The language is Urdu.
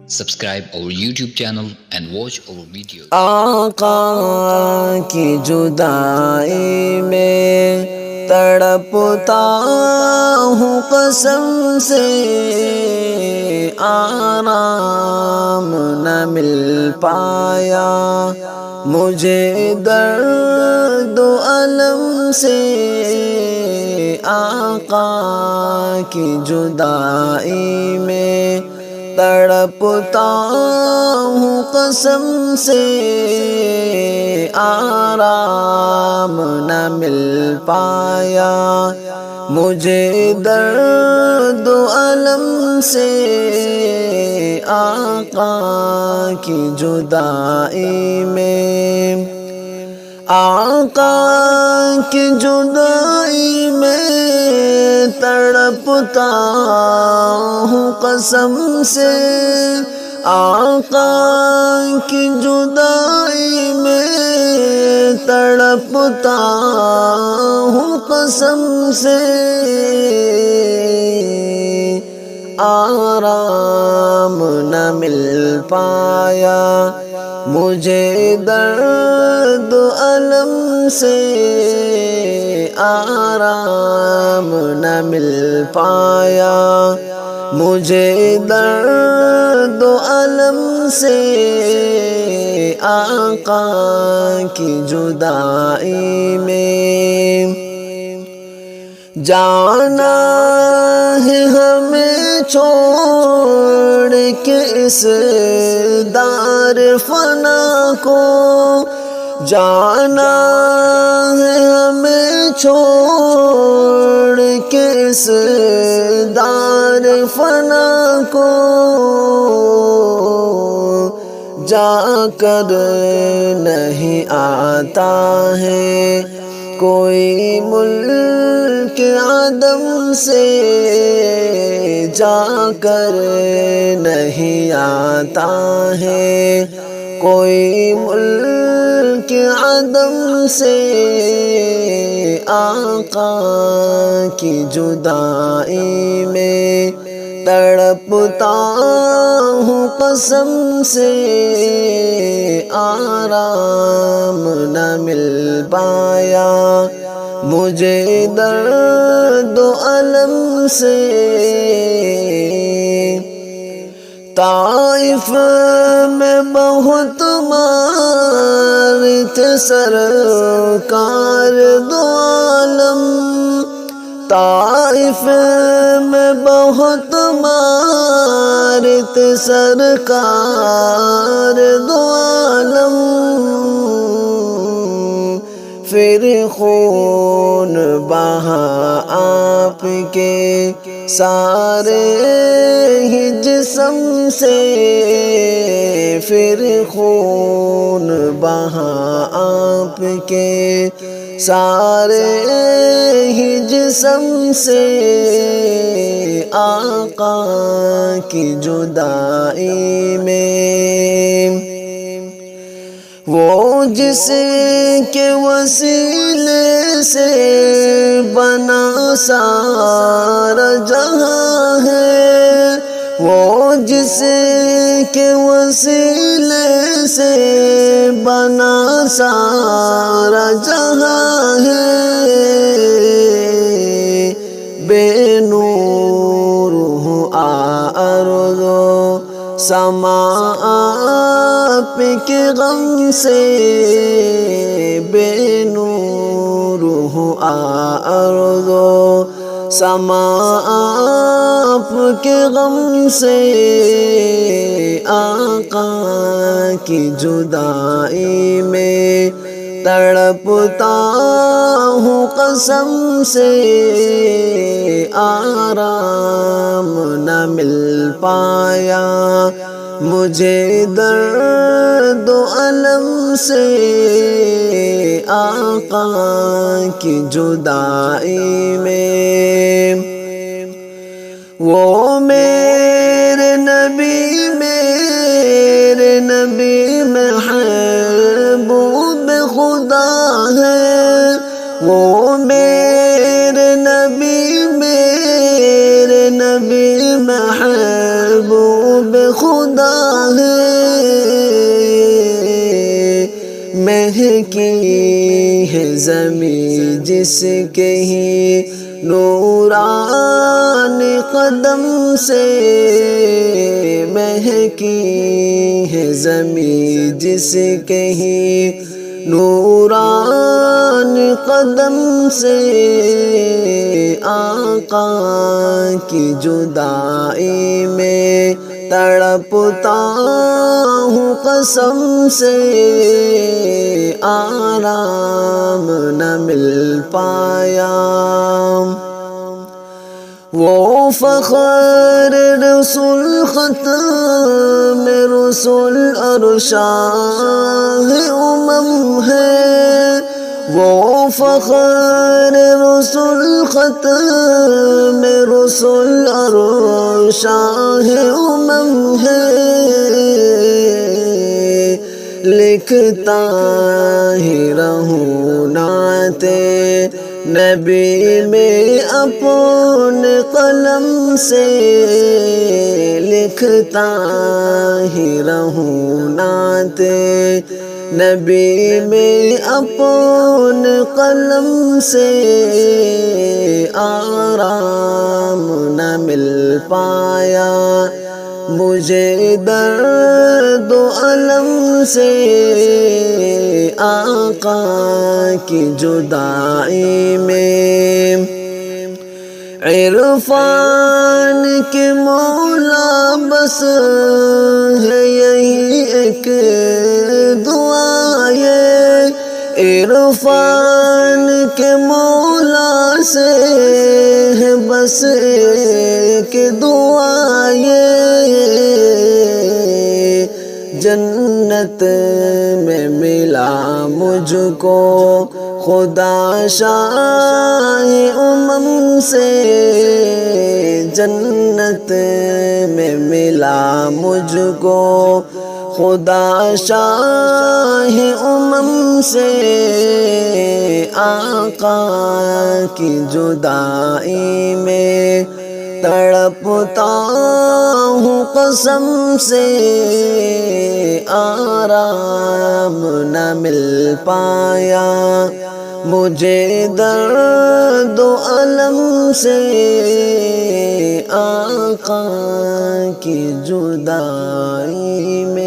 Subscribe our YouTube channel and watch our videos. آقا کی جدائی میں تڑپتا ہوں قسم سے، آرام نہ مل پایا مجھے درد و الم سے، آقا کی جدائی میں تڑپتا ہوں قسم سے، آرام نہ مل پایا مجھے درد و الم سے، آقا کی جدائی میں، آقا کی جدائی میں تڑپتا ہوں قسم سے، آقا کی جدائی میں تڑپتا ہوں قسم سے، آرام نہ مل پایا مجھے درد و الم سے، آرام نہ مل پایا مجھے درد و الم سے، آقا کی جدائی میں، جانا ہے ہمیں چھوڑ کے اس دار فنا کو، جانا ہے ہمیں چھوڑ کے اس دار فنا کو، جا کر نہیں آتا ہے کوئی ملک عدم سے، جا کر نہیں آتا ہے کوئی ملک عدم سے، آقا کی جدائی میں تڑپتا ہوں قسم سے، آرام نہ مل پایا مجھے درد و الم سے، طائف میں بہت مارے تھے سرکار دو عالم، طائف میں بہت مارے تھے سرکار دو عالم، پھر خون بہا آپ کے سارے ہی جسم سے، پھر خون بہا آپ کے سارے ہی جسم سے، آقا کی جدائی میں، وہ جس کے وسیلے سے بنا سارا جہاں ہے، وہ جس کے وسیلے سے بنا سارا جہاں ہے، بے نور ہوں ارض و سما آپ کے غم سے، بے نور ہوں ارض و سما آپ کے غم سے، آقا کی جدائی میں تڑپتا ہوں قسم سے، آرام نہ مل پایا مجھے درد و الم سے، آقا کی جدائی میں، وہ میرے نبی محبوب خدا ہے، وہ میرے نبی محبوب خدا مہکی ہے زمین جس کے ہی نوران قدم سے مہکی ہے زمین جس کے ہی نوران قدم سے آقا کی جدائی میں تڑپتا ہوں قسم سے آرام نہ مل پایا وہ فخر رسول ختم رسول اور شاہ امم ہے وہ فخر رسول ختم رسول اور شاہ امم ہے لکھتا ہی رہوں نعت نبی میں اپنے قلم سے لکھتا ہی رہوں نعت نبی میں اپنے قلم سے آرام نہ مل پایا مجھے درد و علم سے آقا کی جدائی میں عرفان کے مولا بس ہے یہی ایک دعا ہے عرفان کے مولا سے ہے بس ایک دعا یہ جنت میں ملا مجھ کو خدا شاہ امم سے جنت میں ملا مجھ کو خدا شاہ امم سے آقا کی جدائی میں تڑپتا ہوں قسم سے آرام نہ مل پایا مجھے درد و علم سے آقا کی جدائی میں